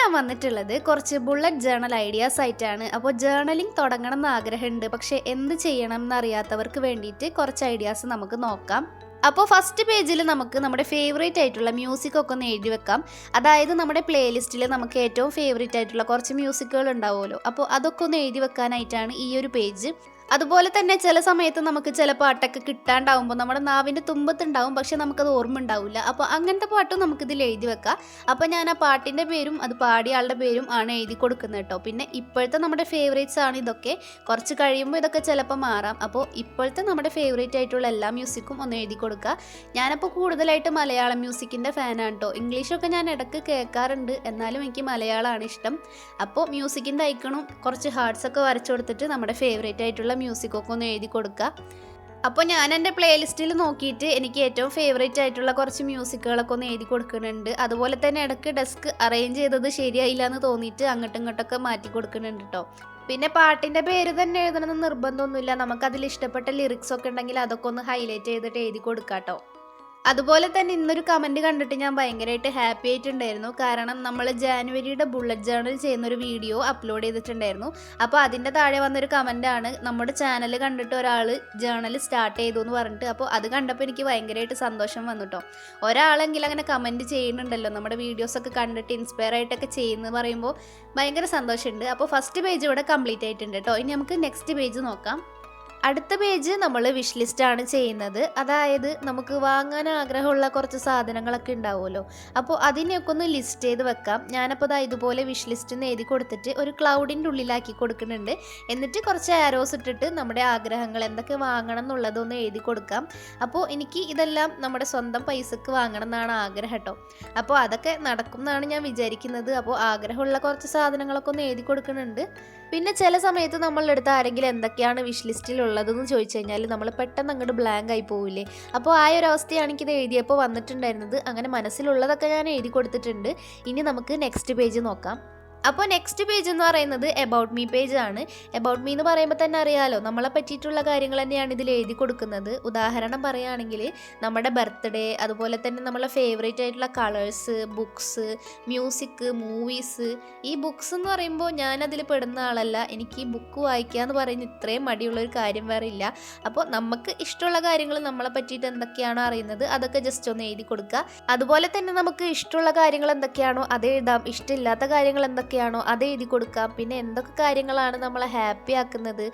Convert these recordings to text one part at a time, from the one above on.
ഞാൻ വന്നിട്ടുള്ളത് കുറച്ച് ബുള്ളറ്റ് ജേണൽ ഐഡിയാസ് ആയിട്ടാണ്. അപ്പോൾ ജേണലിംഗ് തുടങ്ങണം എന്ന് ആഗ്രഹമുണ്ട്, പക്ഷേ എന്ത് ചെയ്യണം എന്നറിയാത്തവർക്ക് വേണ്ടിയിട്ട് കുറച്ച് ഐഡിയാസ് നമുക്ക് നോക്കാം. അപ്പോൾ ഫസ്റ്റ് പേജിൽ നമുക്ക് നമ്മുടെ ഫേവറേറ്റ് ആയിട്ടുള്ള മ്യൂസിക് ഒക്കെ ഒന്ന് എഴുതി വെക്കാം. അതായത് നമ്മുടെ പ്ലേലിസ്റ്റിൽ നമുക്ക് ഏറ്റവും ഫേവറേറ്റ് ആയിട്ടുള്ള കുറച്ച് മ്യൂസിക്കുകൾ ഉണ്ടാവുമല്ലോ, അപ്പോൾ അതൊക്കെ ഒന്ന് എഴുതി വെക്കാനായിട്ടാണ് ഈ ഒരു പേജ്. അതുപോലെ തന്നെ ചില സമയത്ത് നമുക്ക് ചില പാട്ടൊക്കെ കിട്ടാണ്ടാവുമ്പോൾ നമ്മുടെ നാവിൻ്റെ തുമ്പത്തുണ്ടാവും, പക്ഷെ നമുക്കത് ഓർമ്മ ഉണ്ടാവില്ല. അപ്പോൾ അങ്ങനത്തെ പാട്ടും നമുക്കിതിൽ എഴുതി വെക്കാം. അപ്പോൾ ഞാൻ ആ പാട്ടിൻ്റെ പേരും അത് പാടിയ ആളുടെ പേരും ആണ് എഴുതി കൊടുക്കുന്നത് കേട്ടോ. പിന്നെ ഇപ്പോഴത്തെ നമ്മുടെ ഫേവറേറ്റ്സ് ആണ് ഇതൊക്കെ. കുറച്ച് കഴിയുമ്പോൾ ഇതൊക്കെ ചിലപ്പോൾ മാറാം. അപ്പോൾ ഇപ്പോഴത്തെ നമ്മുടെ ഫേവറേറ്റ് ആയിട്ടുള്ള എല്ലാ മ്യൂസിക്കും ഒന്ന് എഴുതി കൊടുക്കുക. ഞാനപ്പോൾ കൂടുതലായിട്ട് മലയാളം മ്യൂസിക്കിൻ്റെ ഫാനാണ് കേട്ടോ. ഇംഗ്ലീഷൊക്കെ ഞാൻ ഇടയ്ക്ക് കേൾക്കാറുണ്ട്, എന്നാലും എനിക്ക് മലയാളമാണ് ഇഷ്ടം. അപ്പോൾ മ്യൂസിക്കിൻ്റെ ഐക്കണും കുറച്ച് ഹാർട്ട്സൊക്കെ വരച്ചു കൊടുത്തിട്ട് നമ്മുടെ ഫേവറേറ്റ് ആയിട്ടുള്ള മ്യൂസിക്കൊക്കെ ഒന്ന് എഴുതി കൊടുക്കുക. അപ്പോൾ ഞാൻ എൻ്റെ പ്ലേലിസ്റ്റിൽ നോക്കിയിട്ട് എനിക്ക് ഏറ്റവും ഫേവറേറ്റ് ആയിട്ടുള്ള കുറച്ച് മ്യൂസിക്കുകളൊക്കെ ഒന്ന് എഴുതി കൊടുക്കുന്നുണ്ട്. അതുപോലെ തന്നെ ഇടയ്ക്ക് ഡെസ്ക് അറേഞ്ച് ചെയ്തത് ശരിയായില്ല എന്ന് തോന്നിയിട്ട് അങ്ങോട്ടും ഇങ്ങോട്ടൊക്കെ മാറ്റി കൊടുക്കുന്നുണ്ട് കേട്ടോ. പിന്നെ പാട്ടിൻ്റെ പേര് തന്നെ എഴുതണമെന്ന് നിർബന്ധമൊന്നുമില്ല. നമുക്കതിൽ ഇഷ്ടപ്പെട്ട ലിറിക്സ് ഒക്കെ ഉണ്ടെങ്കിൽ അതൊക്കെ ഒന്ന് ഹൈലൈറ്റ് ചെയ്തിട്ട് എഴുതി കൊടുക്കാം കേട്ടോ. അതുപോലെ തന്നെ ഇന്നൊരു കമൻറ്റ് കണ്ടിട്ട് ഞാൻ ഭയങ്കരമായിട്ട് ഹാപ്പി ആയിട്ടുണ്ടായിരുന്നു. കാരണം നമ്മൾ ജാനുവരിയുടെ ബുള്ളറ്റ് ജേണൽ ചെയ്യുന്നൊരു വീഡിയോ അപ്ലോഡ് ചെയ്തിട്ടുണ്ടായിരുന്നു. അപ്പോൾ അതിൻ്റെ താഴെ വന്നൊരു കമൻറ്റാണ്, നമ്മുടെ ചാനൽ കണ്ടിട്ട് ഒരാൾ ജേണൽ സ്റ്റാർട്ട് ചെയ്തു എന്ന് പറഞ്ഞിട്ട്. അപ്പോൾ അത് കണ്ടപ്പോൾ എനിക്ക് ഭയങ്കരമായിട്ട് സന്തോഷം വന്നു കേട്ടോ. ഒരാളെങ്കിലും അങ്ങനെ കമൻറ്റ് ചെയ്യുന്നുണ്ടല്ലോ, നമ്മുടെ വീഡിയോസൊക്കെ കണ്ടിട്ട് ഇൻസ്പയർ ആയിട്ടൊക്കെ ചെയ്യുന്നത് പറയുമ്പോൾ ഭയങ്കര സന്തോഷമുണ്ട്. അപ്പോൾ ഫസ്റ്റ് പേജ് ഇവിടെ കംപ്ലീറ്റ് ആയിട്ടുണ്ട് കേട്ടോ. ഇനി നമുക്ക് നെക്സ്റ്റ് പേജ് നോക്കാം. അടുത്ത പേജ് നമ്മൾ വിഷ് ലിസ്റ്റാണ് ചെയ്യുന്നത്. അതായത് നമുക്ക് വാങ്ങാൻ ആഗ്രഹമുള്ള കുറച്ച് സാധനങ്ങളൊക്കെ ഉണ്ടാവുമല്ലോ, അപ്പോൾ അതിനെയൊക്കെ ഒന്ന് ലിസ്റ്റ് ചെയ്ത് വെക്കാം. ഞാനപ്പോൾ ഇതുപോലെ വിഷ് ലിസ്റ്റ് എഴുതി കൊടുത്തിട്ട് ഒരു ക്ലൗഡിൻ്റെ ഉള്ളിലാക്കി കൊടുക്കുന്നുണ്ട്. എന്നിട്ട് കുറച്ച് ആരോസ് ഇട്ടിട്ട് നമ്മുടെ ആഗ്രഹങ്ങൾ എന്തൊക്കെ വാങ്ങണം എന്നുള്ളതൊന്ന് എഴുതി കൊടുക്കാം. അപ്പോൾ എനിക്ക് ഇതെല്ലാം നമ്മുടെ സ്വന്തം പൈസക്ക് വാങ്ങണം എന്നാണ് ആഗ്രഹം കേട്ടോ. അപ്പോൾ അതൊക്കെ നടക്കും എന്നാണ് ഞാൻ വിചാരിക്കുന്നത്. അപ്പോൾ ആഗ്രഹമുള്ള കുറച്ച് സാധനങ്ങളൊക്കെ ഒന്ന് എഴുതി കൊടുക്കുന്നുണ്ട്. പിന്നെ ചില സമയത്ത് നമ്മളുടെ അടുത്ത് ആരെങ്കിലും എന്തൊക്കെയാണ് വിഷ് ലിസ്റ്റിൽ ഉള്ളതെന്ന് ചോദിച്ചു കഴിഞ്ഞാൽ നമ്മൾ പെട്ടെന്ന് അങ്ങോട്ട് ബ്ലാങ്ക് ആയി പോവില്ലേ. അപ്പോൾ ആ ഒരു അവസ്ഥയാണ് എനിക്കിത് എഴുതിയപ്പോൾ വന്നിട്ടുണ്ടായിരുന്നത്. അങ്ങനെ മനസ്സിലുള്ളതൊക്കെ ഞാൻ എഴുതി കൊടുത്തിട്ടുണ്ട്. ഇനി നമുക്ക് നെക്സ്റ്റ് പേജ് നോക്കാം. അപ്പോൾ നെക്സ്റ്റ് പേജ് എന്ന് പറയുന്നത് എബൌട്ട് മീ പേജ് ആണ്. എബൌട്ട് മീ എന്ന് പറയുമ്പോൾ തന്നെ അറിയാലോ, നമ്മളെ പറ്റിയിട്ടുള്ള കാര്യങ്ങൾ തന്നെയാണ് ഇതിൽ എഴുതി കൊടുക്കുന്നത്. ഉദാഹരണം പറയുകയാണെങ്കിൽ നമ്മുടെ ബർത്ത്ഡേ, അതുപോലെ തന്നെ നമ്മളെ ഫേവറേറ്റ് ആയിട്ടുള്ള കളേഴ്സ്, ബുക്സ്, മ്യൂസിക്, മൂവീസ്. ഈ ബുക്സ് എന്ന് പറയുമ്പോൾ ഞാനതിൽ പെടുന്ന ആളല്ല. എനിക്ക് ഈ ബുക്ക് വായിക്കുക എന്ന് പറയുന്ന ഇത്രയും മടിയുള്ളൊരു കാര്യം വേറെ ഇല്ല. അപ്പോൾ നമുക്ക് ഇഷ്ടമുള്ള കാര്യങ്ങൾ നമ്മളെ പറ്റിയിട്ട് എന്തൊക്കെയാണോ അറിയുന്നത് അതൊക്കെ ജസ്റ്റ് ഒന്ന് എഴുതി കൊടുക്കുക. അതുപോലെ തന്നെ നമുക്ക് ഇഷ്ടമുള്ള കാര്യങ്ങൾ എന്തൊക്കെയാണോ അത് എഴുതാം, ഇഷ്ടമില്ലാത്ത കാര്യങ്ങൾ എന്തൊക്കെയാണോ അത് എഴുതി കൊടുക്കാം. പിന്നെ എന്തൊക്കെ കാര്യങ്ങളാണ് നമ്മളെ ഹാപ്പി ആക്കുന്നത്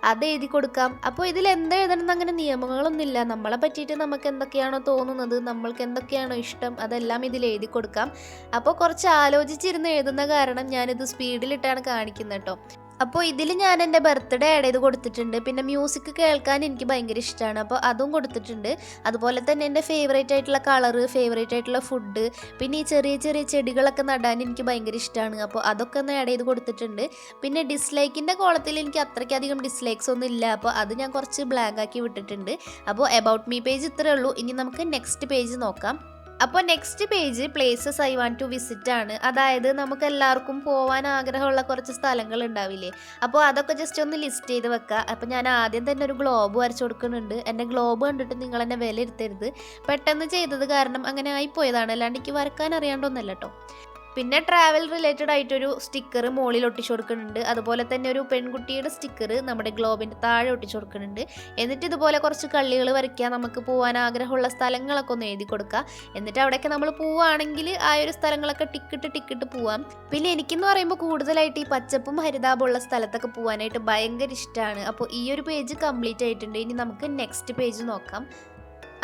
അത് എഴുതി കൊടുക്കാം. അപ്പോൾ ഇതിൽ എന്താ എഴുതണമെന്ന് അങ്ങനെ നിയമങ്ങളൊന്നുമില്ല. നമ്മളെ പറ്റിയിട്ട് നമുക്ക് എന്തൊക്കെയാണോ തോന്നുന്നത്, നമ്മൾക്ക് എന്തൊക്കെയാണോ ഇഷ്ടം അതെല്ലാം ഇതിൽ എഴുതി കൊടുക്കാം. അപ്പോൾ കുറച്ച് ആലോചിച്ചിരുന്ന് എഴുതുന്ന കാരണം ഞാനിത് സ്പീഡിലിട്ടാണ് കാണിക്കുന്നത് കേട്ടോ. അപ്പോൾ ഇതിൽ ഞാൻ എൻ്റെ ബർത്ത്ഡേ ആഡ് ചെയ്ത് കൊടുത്തിട്ടുണ്ട്. പിന്നെ മ്യൂസിക് കേൾക്കാൻ എനിക്ക് ഭയങ്കര ഇഷ്ടമാണ്, അപ്പോൾ അതും കൊടുത്തിട്ടുണ്ട്. അതുപോലെ തന്നെ എൻ്റെ ഫേവറേറ്റ് ആയിട്ടുള്ള കളറ്, ഫേവറേറ്റ് ആയിട്ടുള്ള ഫുഡ്, പിന്നെ ഈ ചെറിയ ചെറിയ ചെടികളൊക്കെ നടാൻ എനിക്ക് ഭയങ്കര ഇഷ്ടമാണ്, അപ്പോൾ അതൊക്കെ ഒന്ന് ആഡ് ചെയ്ത് കൊടുത്തിട്ടുണ്ട്. പിന്നെ ഡിസ്ലൈക്കിൻ്റെ കോളത്തിൽ എനിക്ക് അത്രയ്ക്കധികം ഡിസ്ലൈക്സ് ഒന്നും ഇല്ല, അപ്പോൾ അത് ഞാൻ കുറച്ച് ബ്ലാങ്ക് ആക്കി വിട്ടിട്ടുണ്ട്. അപ്പോൾ എബൌട്ട് മീ പേജ് ഇത്രയേ ഉള്ളൂ. ഇനി നമുക്ക് നെക്സ്റ്റ് പേജ് നോക്കാം. അപ്പോൾ next page places I want to visit ആണ്. അതായത് നമുക്ക് എല്ലാവർക്കും പോകാൻ ആഗ്രഹമുള്ള കുറച്ച് സ്ഥലങ്ങൾ ഉണ്ടാവില്ലേ, അപ്പോൾ അതൊക്കെ ജസ്റ്റ് ഒന്ന് ലിസ്റ്റ് ചെയ്ത് വെക്കുക. അപ്പോൾ ഞാൻ ആദ്യം തന്നെ ഒരു ഗ്ലോബ് വരച്ചു കൊടുക്കുന്നുണ്ട്. എൻ്റെ ഗ്ലോബ് കണ്ടിട്ട് നിങ്ങൾ എന്നെ വിലയിരുത്തരുത്, പെട്ടെന്ന് ചെയ്തത് കാരണം അങ്ങനെ ആയിപ്പോയതാണ്, അല്ലാണ്ട് എനിക്ക് വരക്കാൻ അറിയാണ്ടൊന്നല്ല കേട്ടോ. പിന്നെ ട്രാവൽ റിലേറ്റഡ് ആയിട്ടൊരു സ്റ്റിക്കർ മുകളിൽ ഒട്ടിച്ചു കൊടുക്കുന്നുണ്ട്. അതുപോലെ തന്നെ ഒരു പെൺകുട്ടിയുടെ സ്റ്റിക്കർ നമ്മുടെ ഗ്ലോബിൻ്റെ താഴെ ഒട്ടിച്ചു കൊടുക്കുന്നുണ്ട്. എന്നിട്ട് ഇതുപോലെ കുറച്ച് കള്ളികൾ വരയ്ക്കുക. നമുക്ക് പോകാൻ ആഗ്രഹമുള്ള സ്ഥലങ്ങളൊക്കെ ഒന്ന് എഴുതി കൊടുക്കുക. എന്നിട്ട് അവിടെയൊക്കെ നമ്മൾ പോവുകയാണെങ്കിൽ ആ ഒരു സ്ഥലങ്ങളൊക്കെ ടിക്കിട്ട് പോവാം. പിന്നെ എനിക്കെന്ന് പറയുമ്പോൾ കൂടുതലായിട്ട് ഈ പച്ചപ്പും ഹരിതാപമുള്ള സ്ഥലത്തൊക്കെ പോകാനായിട്ട് ഭയങ്കര ഇഷ്ടമാണ്. അപ്പോൾ ഈ ഒരു പേജ് കംപ്ലീറ്റ് ആയിട്ടുണ്ട്. ഇനി നമുക്ക് നെക്സ്റ്റ് പേജ് നോക്കാം.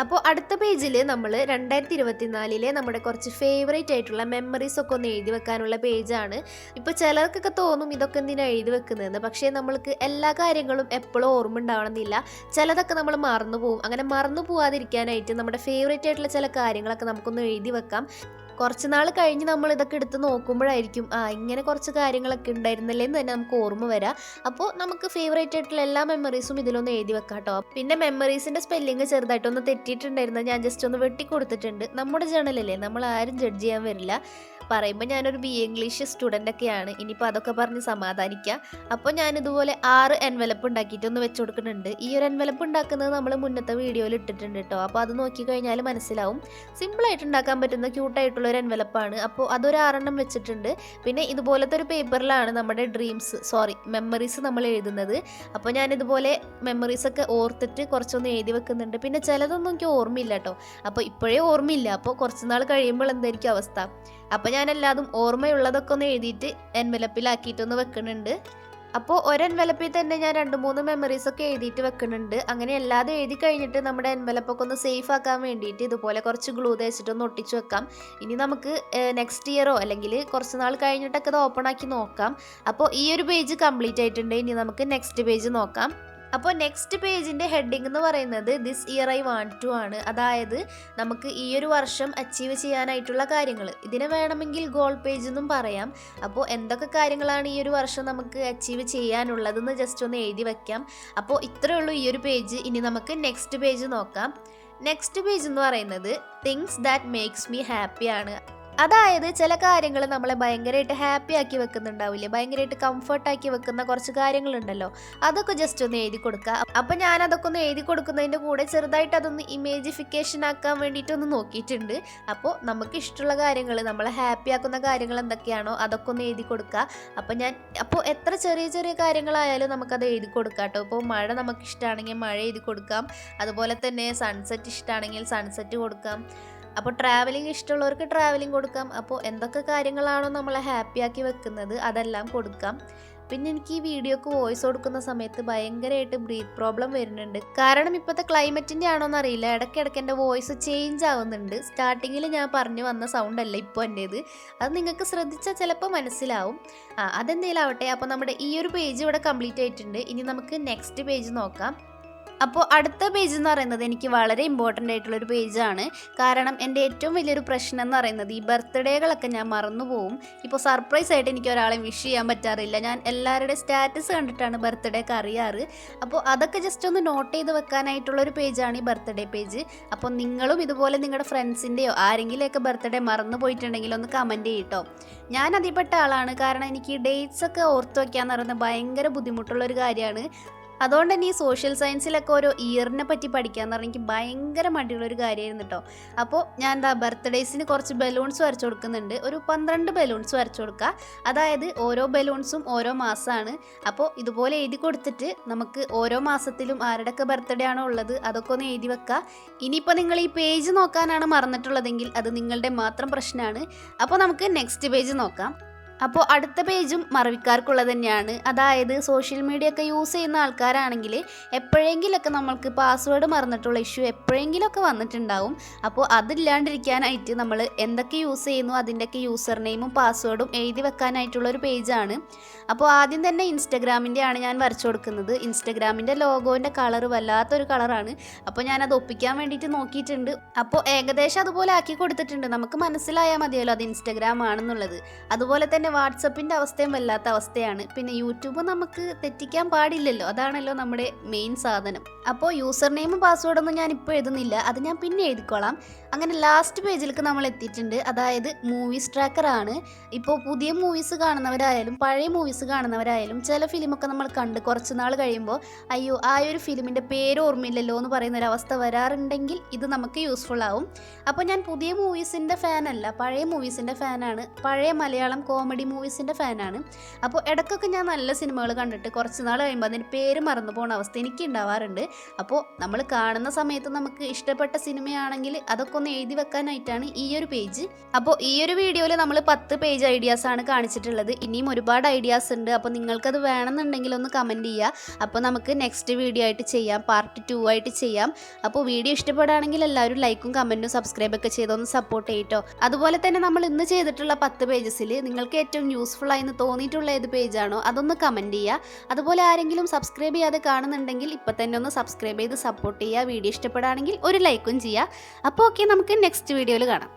അപ്പോൾ അടുത്ത പേജിൽ നമ്മൾ 2024 നമ്മുടെ കുറച്ച് ഫേവറേറ്റ് ആയിട്ടുള്ള മെമ്മറീസ് ഒക്കെ ഒന്ന് എഴുതി വെക്കാനുള്ള പേജാണ്. ഇപ്പോൾ ചിലർക്കൊക്കെ തോന്നും ഇതൊക്കെ എന്തിനാണ് എഴുതി വെക്കുന്നതെന്ന്. പക്ഷേ നമ്മൾക്ക് എല്ലാ കാര്യങ്ങളും എപ്പോഴും ഓർമ്മ ഉണ്ടാവണമെന്നില്ല. ചിലതൊക്കെ നമ്മൾ മറന്നു പോകും. അങ്ങനെ മറന്നു പോകാതിരിക്കാനായിട്ട് നമ്മുടെ ഫേവറേറ്റ് ആയിട്ടുള്ള ചില കാര്യങ്ങളൊക്കെ നമുക്കൊന്ന് എഴുതി വെക്കാം. കുറച്ച് നാൾ കഴിഞ്ഞ് നമ്മൾ ഇതൊക്കെ എടുത്ത് നോക്കുമ്പോഴായിരിക്കും ഇങ്ങനെ കുറച്ച് കാര്യങ്ങളൊക്കെ ഉണ്ടായിരുന്നല്ലേ എന്ന് തന്നെ നമുക്ക് ഓർമ്മ വരാം. അപ്പോൾ നമുക്ക് ഫേവറേറ്റ് ആയിട്ടുള്ള എല്ലാ മെമ്മറീസും ഇതിലൊന്ന് എഴുതി വെക്കാം കേട്ടോ. പിന്നെ മെമ്മറീസിൻ്റെ സ്പെല്ലിങ് ചെറുതായിട്ടൊന്ന് തെറ്റിയിട്ടുണ്ടായിരുന്നത് ഞാൻ ജസ്റ്റ് ഒന്ന് വെട്ടി കൊടുത്തിട്ടുണ്ട്. നമ്മുടെ ജേണലല്ലേ, നമ്മൾ ആരും ജഡ്ജ് ചെയ്യാൻ വരില്ല. പറയുമ്പോൾ ഞാനൊരു BA ഇംഗ്ലീഷ് സ്റ്റുഡൻ്റ് ഒക്കെയാണ്. ഇനിയിപ്പോൾ അതൊക്കെ പറഞ്ഞ് സമാധാനിക്കുക. അപ്പോൾ ഞാനിതുപോലെ 6 എൻവലപ്പ് ഉണ്ടാക്കിയിട്ട് ഒന്ന് വെച്ച് കൊടുക്കുന്നുണ്ട്. ഈ ഒരു എൻവലപ്പ് ഉണ്ടാക്കുന്നത് നമ്മൾ മുന്നത്തെ വീഡിയോയിൽ ഇട്ടിട്ടുണ്ട് കേട്ടോ. അപ്പോൾ അത് നോക്കിക്കഴിഞ്ഞാൽ മനസ്സിലാവും. സിമ്പിളായിട്ട് ഉണ്ടാക്കാൻ പറ്റുന്ന ക്യൂട്ടായിട്ടുള്ള ഒരു എൻവലപ്പാണ്. അപ്പോൾ അതൊരു 6 വെച്ചിട്ടുണ്ട്. പിന്നെ ഇതുപോലത്തെ ഒരു പേപ്പറിലാണ് നമ്മുടെ മെമ്മറീസ് നമ്മൾ എഴുതുന്നത്. അപ്പോൾ ഞാനിതുപോലെ മെമ്മറീസൊക്കെ ഓർത്തിട്ട് കുറച്ചൊന്ന് എഴുതി വെക്കുന്നുണ്ട്. പിന്നെ ചിലതൊന്നും എനിക്ക് ഓർമ്മയില്ല കേട്ടോ. അപ്പോൾ ഇപ്പോഴേ ഓർമ്മയില്ല. അപ്പോൾ കുറച്ച് നാൾ കഴിയുമ്പോൾ എന്തായിരിക്കും അവസ്ഥ. അപ്പോൾ ഞാൻ എല്ലാതും ഓർമ്മയുള്ളതൊക്കെ ഒന്ന് എഴുതിയിട്ട് എൻവലപ്പിലാക്കിയിട്ടൊന്ന് വെക്കുന്നുണ്ട്. അപ്പോൾ ഒരു എൻവലപ്പിൽ തന്നെ ഞാൻ 2-3 മെമ്മറീസൊക്കെ എഴുതിയിട്ട് വെക്കുന്നുണ്ട്. അങ്ങനെ എല്ലാതും എഴുതി കഴിഞ്ഞിട്ട് നമ്മുടെ എൻവലപ്പൊക്കെ ഒന്ന് സേഫ് ആക്കാൻ വേണ്ടിയിട്ട് ഇതുപോലെ കുറച്ച് ഗ്ലൂ തേച്ചിട്ടൊന്ന് ഒട്ടിച്ച് വെക്കാം. ഇനി നമുക്ക് നെക്സ്റ്റ് ഇയറോ അല്ലെങ്കിൽ കുറച്ച് നാൾ കഴിഞ്ഞിട്ടൊക്കെ ഇത് ഓപ്പൺ ആക്കി നോക്കാം. അപ്പോൾ ഈ ഒരു പേജ് കംപ്ലീറ്റ് ആയിട്ടുണ്ട്. ഇനി നമുക്ക് നെക്സ്റ്റ് പേജ് നോക്കാം. അപ്പോൾ നെക്സ്റ്റ് പേജിൻ്റെ ഹെഡിങ് എന്ന് പറയുന്നത് this year I want to ആണ്. അതായത് നമുക്ക് ഈ ഒരു വർഷം അച്ചീവ് ചെയ്യാനായിട്ടുള്ള കാര്യങ്ങൾ. ഇതിനെ വേണമെങ്കിൽ ഗോൾ പേജ് എന്നും പറയാം. അപ്പോൾ എന്തൊക്കെ കാര്യങ്ങളാണ് ഈ ഒരു വർഷം നമുക്ക് അച്ചീവ് ചെയ്യാനുള്ളതെന്ന് ജസ്റ്റ് ഒന്ന് എഴുതി വയ്ക്കാം. അപ്പോൾ ഇത്രയേ ഉള്ളൂ ഈ ഒരു പേജ്. ഇനി നമുക്ക് നെക്സ്റ്റ് പേജ് നോക്കാം. നെക്സ്റ്റ് പേജ് എന്ന് പറയുന്നത് things that makes me happy ആണ്. അതായത് ചില കാര്യങ്ങൾ നമ്മളെ ഭയങ്കരമായിട്ട് ഹാപ്പി ആക്കി വെക്കുന്നുണ്ടാവില്ലേ, ഭയങ്കരമായിട്ട് കംഫർട്ടാക്കി വെക്കുന്ന കുറച്ച് കാര്യങ്ങളുണ്ടല്ലോ, അതൊക്കെ ജസ്റ്റ് ഒന്ന് എഴുതി കൊടുക്കുക. അപ്പം ഞാൻ അതൊക്കെ ഒന്ന് എഴുതി കൊടുക്കുന്നതിൻ്റെ കൂടെ ചെറുതായിട്ട് അതൊന്ന് ഇമേജിഫിക്കേഷൻ ആക്കാൻ വേണ്ടിയിട്ടൊന്ന് നോക്കിയിട്ടുണ്ട്. അപ്പോൾ നമുക്ക് ഇഷ്ടമുള്ള കാര്യങ്ങൾ, നമ്മളെ ഹാപ്പി ആക്കുന്ന കാര്യങ്ങൾ എന്തൊക്കെയാണോ അതൊക്കെ ഒന്ന് എഴുതി കൊടുക്കുക. അപ്പോൾ എത്ര ചെറിയ ചെറിയ കാര്യങ്ങളായാലും നമുക്കത് എഴുതി കൊടുക്കാം കേട്ടോ. ഇപ്പോൾ മഴ നമുക്ക് ഇഷ്ടമാണെങ്കിൽ മഴ എഴുതി കൊടുക്കാം. അതുപോലെ തന്നെ സൺസെറ്റ് ഇഷ്ടമാണെങ്കിൽ സൺസെറ്റ് കൊടുക്കാം. അപ്പോൾ ട്രാവലിംഗ് ഇഷ്ടമുള്ളവർക്ക് ട്രാവലിംഗ് കൊടുക്കാം. അപ്പോൾ എന്തൊക്കെ കാര്യങ്ങളാണോ നമ്മളെ ഹാപ്പിയാക്കി വെക്കുന്നത് അതെല്ലാം കൊടുക്കാം. പിന്നെ എനിക്ക് ഈ വീഡിയോക്ക് വോയിസ് കൊടുക്കുന്ന സമയത്ത് ഭയങ്കരമായിട്ട് ബ്രീത്ത് പ്രോബ്ലം വരുന്നുണ്ട്. കാരണം ഇപ്പോഴത്തെ ക്ലൈമറ്റിൻ്റെ ആണോന്ന് അറിയില്ല, ഇടയ്ക്കിടയ്ക്ക് എൻ്റെ വോയിസ് ചേഞ്ച് ആവുന്നുണ്ട്. സ്റ്റാർട്ടിങ്ങിൽ ഞാൻ പറഞ്ഞു വന്ന സൗണ്ട് അല്ല ഇപ്പോൾ എൻ്റേത്. അത് നിങ്ങൾക്ക് ശ്രദ്ധിച്ചാൽ ചിലപ്പോൾ മനസ്സിലാവും. അതെന്തേലും ആവട്ടെ. അപ്പോൾ നമ്മുടെ ഈ ഒരു പേജ് ഇവിടെ കംപ്ലീറ്റ് ആയിട്ടുണ്ട്. ഇനി നമുക്ക് നെക്സ്റ്റ് പേജ് നോക്കാം. അപ്പോൾ അടുത്ത പേജ് എന്ന് പറയുന്നത് എനിക്ക് വളരെ ഇമ്പോർട്ടൻ്റ് ആയിട്ടുള്ളൊരു പേജാണ്. കാരണം എൻ്റെ ഏറ്റവും വലിയൊരു പ്രശ്നം എന്ന് പറയുന്നത് ഈ ബർത്ത്ഡേകളൊക്കെ ഞാൻ മറന്നു പോവും. ഇപ്പോൾ സർപ്രൈസ് ആയിട്ട് എനിക്ക് ഒരാളെ വിഷ് ചെയ്യാൻ പറ്റാറില്ല. ഞാൻ എല്ലാവരുടെയും സ്റ്റാറ്റസ് കണ്ടിട്ടാണ് ബർത്ത്ഡേ ഒക്കെ അറിയാറ്. അപ്പോൾ അതൊക്കെ ജസ്റ്റ് ഒന്ന് നോട്ട് ചെയ്ത് വെക്കാനായിട്ടുള്ളൊരു പേജാണ് ഈ ബർത്ത്ഡേ പേജ്. അപ്പോൾ നിങ്ങളും ഇതുപോലെ നിങ്ങളുടെ ഫ്രണ്ട്സിൻ്റെയോ ആരെങ്കിലുമൊക്കെ ബർത്ത്ഡേ മറന്നു പോയിട്ടുണ്ടെങ്കിൽ ഒന്ന് കമൻറ്റ് ചെയ്യട്ടോ. ഞാൻ അതിൽപ്പെട്ട ആളാണ്. കാരണം എനിക്ക് ഈ ഡേറ്റ്സ് ഒക്കെ ഓർത്ത് വയ്ക്കാന്ന് പറയുന്നത് ഭയങ്കര ബുദ്ധിമുട്ടുള്ളൊരു കാര്യമാണ്. അതുകൊണ്ട് തന്നെ ഈ സോഷ്യൽ സയൻസിലൊക്കെ ഓരോ ഇയറിനെ പറ്റി പഠിക്കാന്ന് പറഞ്ഞാൽ എനിക്ക് ഭയങ്കര മടിയുള്ളൊരു കാര്യമായിരുന്നു കേട്ടോ. അപ്പോൾ ഞാൻ ബർത്ത്ഡേസിന് കുറച്ച് ബലൂൺസ് വരച്ചു കൊടുക്കുന്നുണ്ട്. ഒരു 12 ബലൂൺസ് വരച്ചു കൊടുക്കുക. അതായത് ഓരോ ബലൂൺസും ഓരോ മാസമാണ്. അപ്പോൾ ഇതുപോലെ എഴുതി കൊടുത്തിട്ട് നമുക്ക് ഓരോ മാസത്തിലും ആരുടെയൊക്കെ ബർത്ത്ഡേ ആണോ ഉള്ളത് അതൊക്കെ ഒന്ന് എഴുതി വെക്കുക. ഇനിയിപ്പോൾ നിങ്ങൾ ഈ പേജ് നോക്കാനാണ് മറന്നിട്ടുള്ളതെങ്കിൽ അത് നിങ്ങളുടെ മാത്രം പ്രശ്നമാണ്. അപ്പോൾ നമുക്ക് നെക്സ്റ്റ് പേജ് നോക്കാം. അപ്പോൾ അടുത്ത പേജും മറവിക്കാർക്കുള്ളത് തന്നെയാണ്. അതായത് സോഷ്യൽ മീഡിയ ഒക്കെ യൂസ് ചെയ്യുന്ന ആൾക്കാരാണെങ്കിൽ എപ്പോഴെങ്കിലൊക്കെ നമ്മൾക്ക് പാസ്വേഡ് മറന്നിട്ടുള്ള ഇഷ്യൂ എപ്പോഴെങ്കിലുമൊക്കെ വന്നിട്ടുണ്ടാവും. അപ്പോൾ അതില്ലാണ്ടിരിക്കാനായിട്ട് നമ്മൾ എന്തൊക്കെ യൂസ് ചെയ്യുന്നു അതിൻ്റെയൊക്കെ യൂസർ നെയിമും പാസ്വേഡും എഴുതി വെക്കാനായിട്ടുള്ളൊരു പേജാണ്. അപ്പോൾ ആദ്യം തന്നെ ഇൻസ്റ്റഗ്രാമിൻ്റെ ആണ് ഞാൻ വരച്ചു കൊടുക്കുന്നത്. ഇൻസ്റ്റഗ്രാമിൻ്റെ ലോഗോൻ്റെ കളർ വല്ലാത്തൊരു കളറാണ്. അപ്പോൾ ഞാനത് ഒപ്പിക്കാൻ വേണ്ടിയിട്ട് നോക്കിയിട്ടുണ്ട്. അപ്പോൾ ഏകദേശം അതുപോലെ ആക്കി കൊടുത്തിട്ടുണ്ട്. നമുക്ക് മനസ്സിലായാൽ മതിയല്ലോ അത് ഇൻസ്റ്റഗ്രാം ആണെന്നുള്ളത്. അതുപോലെ തന്നെ വാട്സപ്പിൻ്റെ അവസ്ഥയും വല്ലാത്ത അവസ്ഥയാണ്. പിന്നെ യൂട്യൂബ് നമുക്ക് തെറ്റിക്കാൻ പാടില്ലല്ലോ, അതാണല്ലോ നമ്മുടെ മെയിൻ സാധനം. അപ്പോൾ യൂസർ നെയിമും പാസ്വേഡൊന്നും ഞാൻ ഇപ്പോൾ എഴുതുന്നില്ല, അത് ഞാൻ പിന്നെ എഴുതിക്കോളാം. അങ്ങനെ ലാസ്റ്റ് പേജിലേക്ക് നമ്മൾ എത്തിയിട്ടുണ്ട്. അതായത് മൂവീസ് ട്രാക്കറാണ്. ഇപ്പോൾ പുതിയ മൂവീസ് കാണുന്നവരായാലും പഴയ മൂവീസ് കാണുന്നവരായാലും ചില ഫിലിമൊക്കെ നമ്മൾ കണ്ട് കുറച്ച് നാൾ കഴിയുമ്പോൾ അയ്യോ ആ ഒരു ഫിലിമിൻ്റെ പേര് ഓർമ്മയില്ലല്ലോ എന്ന് പറയുന്നൊരവസ്ഥ വരാറുണ്ടെങ്കിൽ ഇത് നമുക്ക് യൂസ്ഫുൾ ആവും. അപ്പോൾ ഞാൻ പുതിയ മൂവീസിൻ്റെ ഫാനല്ല, പഴയ മൂവീസിൻ്റെ ഫാനാണ്. പഴയ മലയാളം കോമഡി മൂവീസിൻ്റെ ഫാനാണ്. അപ്പോൾ ഇടയ്ക്കൊക്കെ ഞാൻ നല്ല സിനിമകൾ കണ്ടിട്ട് കുറച്ച് നാൾ കഴിയുമ്പോൾ അതിൻ്റെ പേര് മറന്നു പോകുന്ന അവസ്ഥ എനിക്ക് ഉണ്ടാവാറുണ്ട്. അപ്പോൾ നമ്മൾ കാണുന്ന സമയത്ത് നമുക്ക് ഇഷ്ടപ്പെട്ട സിനിമയാണെങ്കിൽ അതൊക്കെ ഒന്ന് എഴുതി വെക്കാനായിട്ടാണ് ഈ ഒരു പേജ്. അപ്പോൾ ഈ ഒരു വീഡിയോയിൽ നമ്മൾ 10 പേജ് ഐഡിയാസാണ് കാണിച്ചിട്ടുള്ളത്. ഇനിയും ഒരുപാട് ഐഡിയാസ് ഉണ്ട്. അപ്പോൾ നിങ്ങൾക്കത് വേണമെന്നുണ്ടെങ്കിൽ ഒന്ന് കമൻറ്റ് ചെയ്യുക. അപ്പോൾ നമുക്ക് നെക്സ്റ്റ് വീഡിയോ ആയിട്ട് ചെയ്യാം, പാർട്ട് 2 ആയിട്ട് ചെയ്യാം. അപ്പോൾ വീഡിയോ ഇഷ്ടപ്പെടുകയാണെങ്കിൽ എല്ലാവരും ലൈക്കും കമൻറ്റും സബ്സ്ക്രൈബൊക്കെ ചെയ്തൊന്ന് സപ്പോർട്ട് ചെയ്യട്ടോ. അതുപോലെ തന്നെ നമ്മൾ ഇന്ന് ചെയ്തിട്ടുള്ള 10 പേജസിൽ നിങ്ങൾക്ക് ഏറ്റവും യൂസ്ഫുൾ ആയെന്ന് തോന്നിയിട്ടുള്ള ഏത് പേജാണോ അതൊന്ന് കമൻറ്റ് ചെയ്യുക. അതുപോലെ ആരെങ്കിലും സബ്സ്ക്രൈബ് ചെയ്യാതെ കാണുന്നുണ്ടെങ്കിൽ ഇപ്പം തന്നെ ഒന്ന് സബ്സ്ക്രൈബ് ചെയ്ത് സപ്പോർട്ട് ചെയ്യുക. വീഡിയോ ഇഷ്ടപ്പെടുകയാണെങ്കിൽ ഒരു ലൈക്കും ചെയ്യുക. അപ്പോൾ ഓക്കെ, നമുക്ക് നെക്സ്റ്റ് വീഡിയോയിൽ കാണാം.